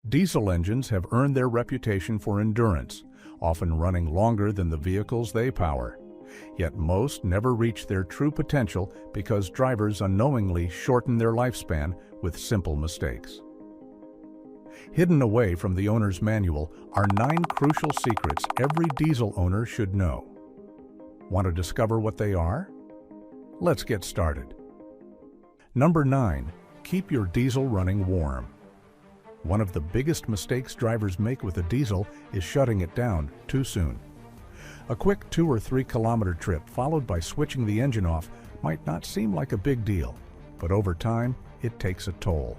Diesel engines have earned their reputation for endurance, often running longer than the vehicles they power. Yet most never reach their true potential because drivers unknowingly shorten their lifespan with simple mistakes. Hidden away from the owner's manual are 9 crucial secrets every diesel owner should know. Want to discover what they are? Let's get started. Number 9. Keep your diesel running warm. One of the biggest mistakes drivers make with a diesel is shutting it down too soon. A quick 2 or 3 kilometer trip followed by switching the engine off might not seem like a big deal, but over time, it takes a toll.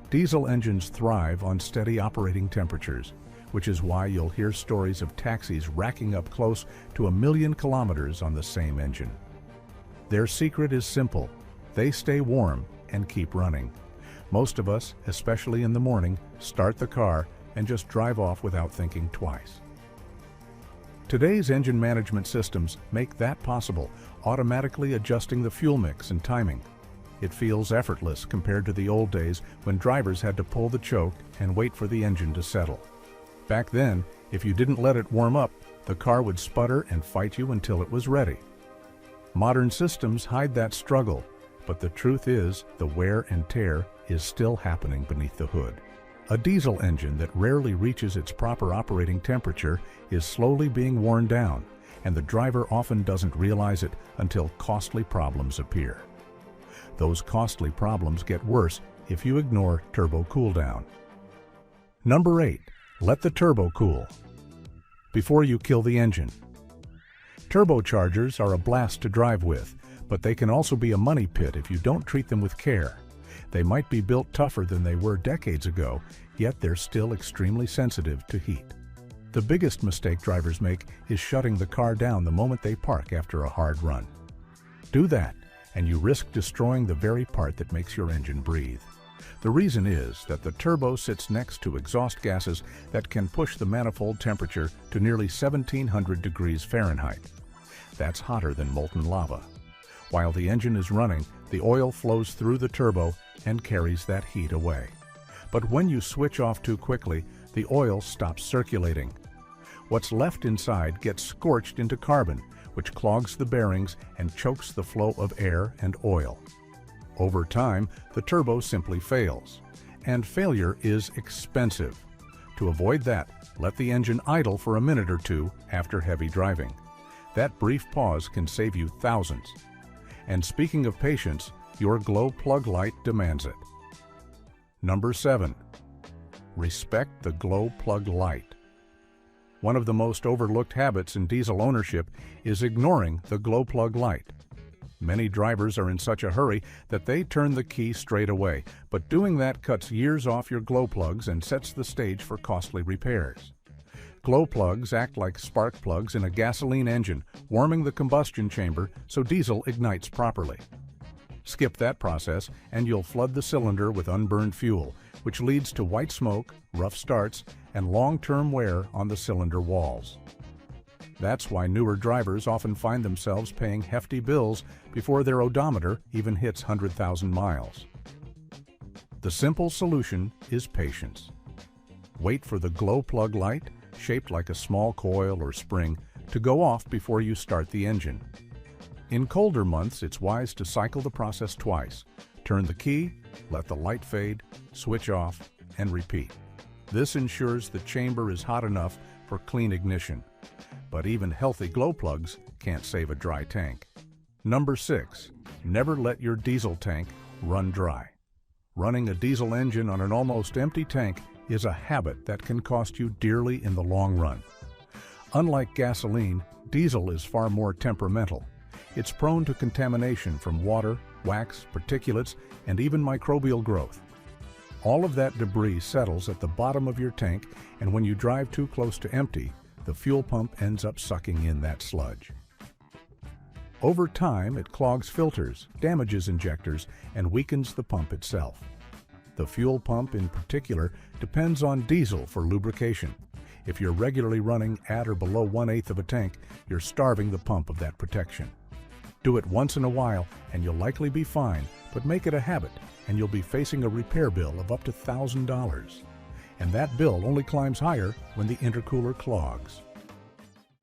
Diesel engines thrive on steady operating temperatures, which is why you'll hear stories of taxis racking up close to 1,000,000 kilometers on the same engine. Their secret is simple. They stay warm and keep running. Most of us, especially in the morning, start the car and just drive off without thinking twice. Today's engine management systems make that possible, automatically adjusting the fuel mix and timing. It feels effortless compared to the old days when drivers had to pull the choke and wait for the engine to settle. Back then, if you didn't let it warm up, the car would sputter and fight you until it was ready. Modern systems hide that struggle, but the truth is the wear and tear is still happening beneath the hood. A diesel engine that rarely reaches its proper operating temperature is slowly being worn down, and the driver often doesn't realize it until costly problems appear. Those costly problems get worse if you ignore turbo cooldown. Number 8. Let the turbo cool before you kill the engine. Turbochargers are a blast to drive with, but they can also be a money pit if you don't treat them with care. They might be built tougher than they were decades ago, yet they're still extremely sensitive to heat. The biggest mistake drivers make is shutting the car down the moment they park after a hard run. Do that, and you risk destroying the very part that makes your engine breathe. The reason is that the turbo sits next to exhaust gases that can push the manifold temperature to nearly 1,700 degrees Fahrenheit. That's hotter than molten lava. While the engine is running, the oil flows through the turbo and carries that heat away. But when you switch off too quickly, the oil stops circulating. What's left inside gets scorched into carbon, which clogs the bearings and chokes the flow of air and oil. Over time, the turbo simply fails. And failure is expensive. To avoid that, let the engine idle for a minute or two after heavy driving. That brief pause can save you thousands. And speaking of patience, your glow plug light demands it. Number 7. Respect the glow plug light. One of the most overlooked habits in diesel ownership is ignoring the glow plug light. Many drivers are in such a hurry that they turn the key straight away, but doing that cuts years off your glow plugs and sets the stage for costly repairs. Glow plugs act like spark plugs in a gasoline engine, warming the combustion chamber so diesel ignites properly. Skip that process and you'll flood the cylinder with unburned fuel, which leads to white smoke, rough starts, and long-term wear on the cylinder walls. That's why newer drivers often find themselves paying hefty bills before their odometer even hits 100,000 miles. The simple solution is patience. Wait for the glow plug light, shaped like a small coil or spring, to go off before you start the engine. In colder months, it's wise to cycle the process twice. Turn the key, let the light fade, switch off, and repeat. This ensures the chamber is hot enough for clean ignition. But even healthy glow plugs can't save a dry tank. Number 6. Never let your diesel tank run dry. Running a diesel engine on an almost empty tank is a habit that can cost you dearly in the long run. Unlike gasoline, diesel is far more temperamental. It's prone to contamination from water, wax, particulates, and even microbial growth. All of that debris settles at the bottom of your tank, and when you drive too close to empty, the fuel pump ends up sucking in that sludge. Over time, it clogs filters, damages injectors, and weakens the pump itself. The fuel pump in particular depends on diesel for lubrication. If you're regularly running at or below 1/8 of a tank, you're starving the pump of that protection. Do it once in a while and you'll likely be fine, but make it a habit and you'll be facing a repair bill of up to $1,000. and that bill only climbs higher when the intercooler clogs.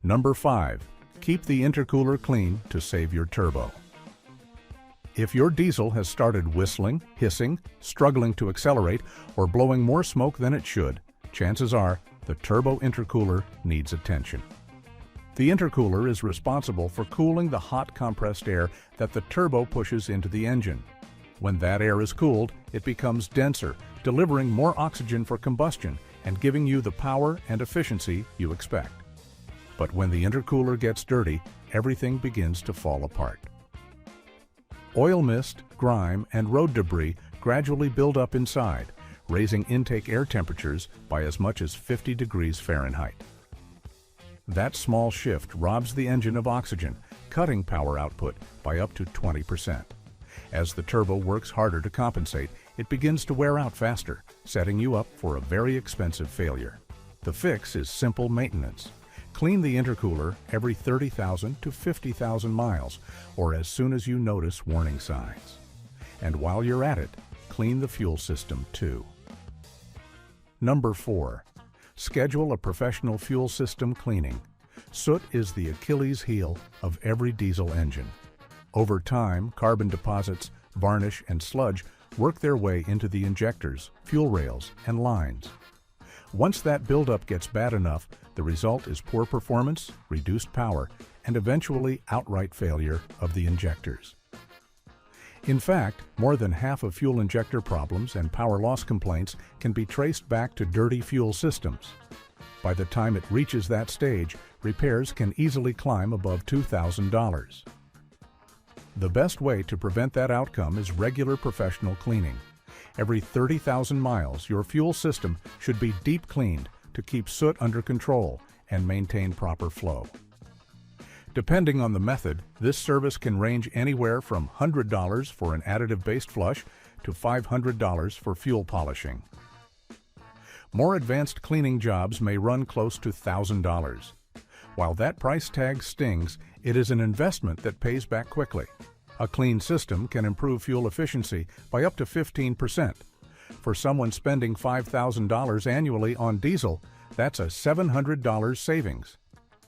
Number 5. Keep the intercooler clean to save your turbo. If your diesel has started whistling, hissing, struggling to accelerate, or blowing more smoke than it should, chances are the turbo intercooler needs attention. The intercooler is responsible for cooling the hot compressed air that the turbo pushes into the engine. When that air is cooled, it becomes denser, delivering more oxygen for combustion and giving you the power and efficiency you expect. But when the intercooler gets dirty, everything begins to fall apart. Oil mist, grime, and road debris gradually build up inside, raising intake air temperatures by as much as 50 degrees Fahrenheit. That small shift robs the engine of oxygen, cutting power output by up to 20%. As the turbo works harder to compensate, it begins to wear out faster, setting you up for a very expensive failure. The fix is simple maintenance. Clean the intercooler every 30,000 to 50,000 miles, or as soon as you notice warning signs. And while you're at it, clean the fuel system too. Number 4. Schedule a professional fuel system cleaning. Soot is the Achilles heel of every diesel engine. Over time, carbon deposits, varnish, and sludge work their way into the injectors, fuel rails, and lines. Once that buildup gets bad enough, the result is poor performance, reduced power, and eventually outright failure of the injectors. In fact, more than half of fuel injector problems and power loss complaints can be traced back to dirty fuel systems. By the time it reaches that stage, repairs can easily climb above $2,000. The best way to prevent that outcome is regular professional cleaning. Every 30,000 miles, your fuel system should be deep cleaned to keep soot under control and maintain proper flow. Depending on the method, this service can range anywhere from $100 for an additive-based flush to $500 for fuel polishing. More advanced cleaning jobs may run close to $1,000. While that price tag stings, it is an investment that pays back quickly. A clean system can improve fuel efficiency by up to 15%. For someone spending $5,000 annually on diesel, that's a $700 savings.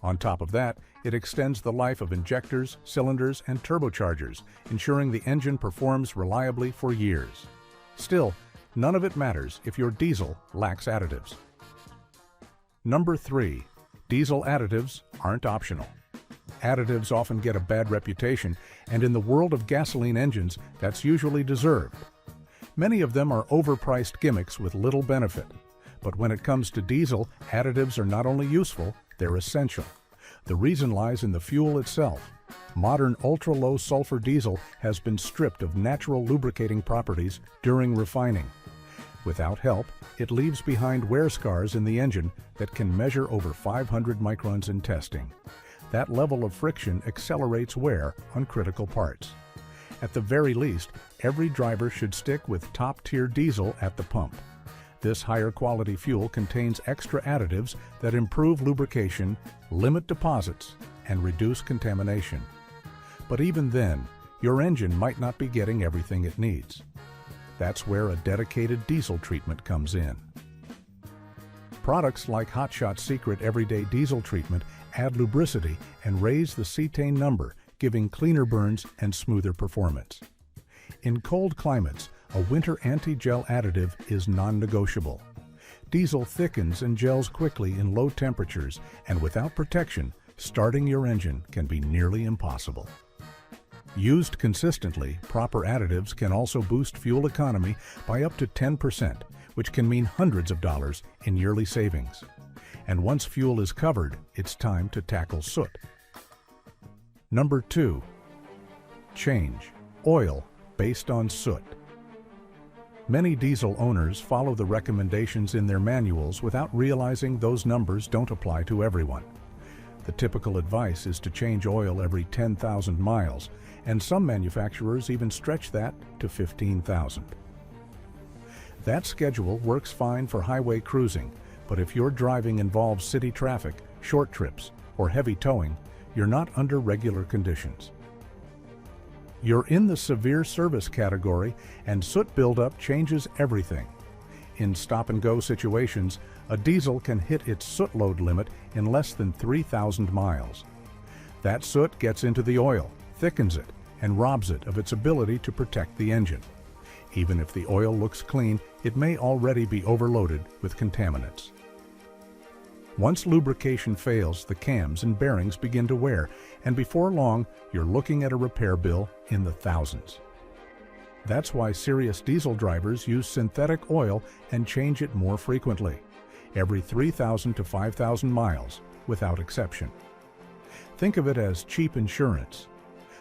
On top of that, it extends the life of injectors, cylinders, and turbochargers, ensuring the engine performs reliably for years. Still, none of it matters if your diesel lacks additives. Number 3. Diesel additives aren't optional. Additives often get a bad reputation, and in the world of gasoline engines, that's usually deserved. Many of them are overpriced gimmicks with little benefit. But when it comes to diesel, additives are not only useful, they're essential. The reason lies in the fuel itself. Modern ultra-low sulfur diesel has been stripped of natural lubricating properties during refining. Without help, it leaves behind wear scars in the engine that can measure over 500 microns in testing. That level of friction accelerates wear on critical parts. At the very least, every driver should stick with top-tier diesel at the pump. This higher quality fuel contains extra additives that improve lubrication, limit deposits, and reduce contamination. But even then, your engine might not be getting everything it needs. That's where a dedicated diesel treatment comes in. Products like Hot Shot's Secret Everyday Diesel Treatment add lubricity and raise the cetane number, giving cleaner burns and smoother performance. In cold climates, a winter anti-gel additive is non-negotiable. Diesel thickens and gels quickly in low temperatures, and without protection, starting your engine can be nearly impossible. Used consistently, proper additives can also boost fuel economy by up to 10%, which can mean hundreds of dollars in yearly savings. And once fuel is covered, it's time to tackle soot. Number 2. Change oil based on soot. Many diesel owners follow the recommendations in their manuals without realizing those numbers don't apply to everyone. The typical advice is to change oil every 10,000 miles, and some manufacturers even stretch that to 15,000. That schedule works fine for highway cruising, but if your driving involves city traffic, short trips, or heavy towing, you're not under regular conditions. You're in the severe service category, and soot buildup changes everything. In stop-and-go situations, a diesel can hit its soot load limit in less than 3,000 miles. That soot gets into the oil, thickens it, and robs it of its ability to protect the engine. Even if the oil looks clean, it may already be overloaded with contaminants. Once lubrication fails, the cams and bearings begin to wear, and before long, you're looking at a repair bill in the thousands. That's why serious diesel drivers use synthetic oil and change it more frequently, every 3,000 to 5,000 miles, without exception. Think of it as cheap insurance.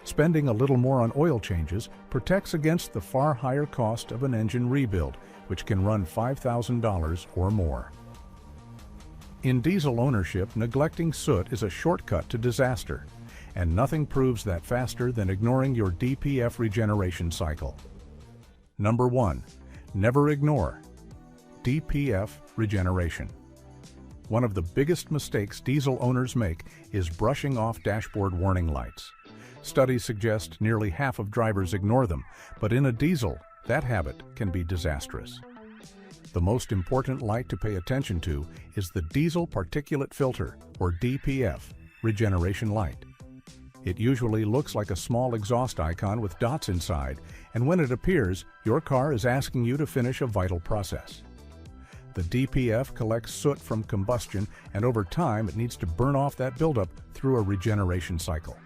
Spending a little more on oil changes protects against the far higher cost of an engine rebuild, which can run $5,000 or more. In diesel ownership, neglecting soot is a shortcut to disaster, and nothing proves that faster than ignoring your DPF regeneration cycle. Number 1. Never ignore DPF regeneration. One of the biggest mistakes diesel owners make is brushing off dashboard warning lights. Studies suggest nearly half of drivers ignore them, but in a diesel, that habit can be disastrous. The most important light to pay attention to is the diesel particulate filter, or DPF, regeneration light. It usually looks like a small exhaust icon with dots inside, and when it appears, your car is asking you to finish a vital process. The DPF collects soot from combustion, and over time it needs to burn off that buildup through a regeneration cycle.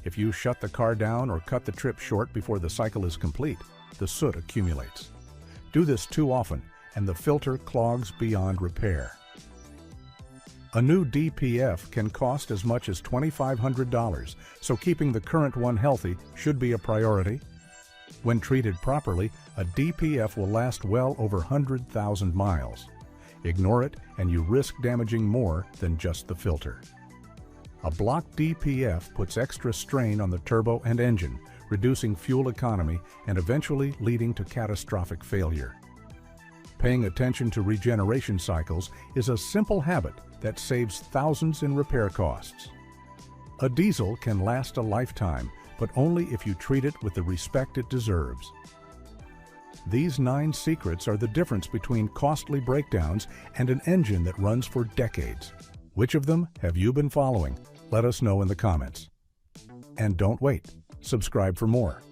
If you shut the car down or cut the trip short before the cycle is complete, the soot accumulates. Do this too often, and the filter clogs beyond repair. A new DPF can cost as much as $2,500, so keeping the current one healthy should be a priority. When treated properly, a DPF will last well over 100,000 miles. Ignore it, and you risk damaging more than just the filter. A blocked DPF puts extra strain on the turbo and engine, reducing fuel economy and eventually leading to catastrophic failure. Paying attention to regeneration cycles is a simple habit that saves thousands in repair costs. A diesel can last a lifetime, but only if you treat it with the respect it deserves. These 9 secrets are the difference between costly breakdowns and an engine that runs for decades. Which of them have you been following? Let us know in the comments. And don't wait. Subscribe for more.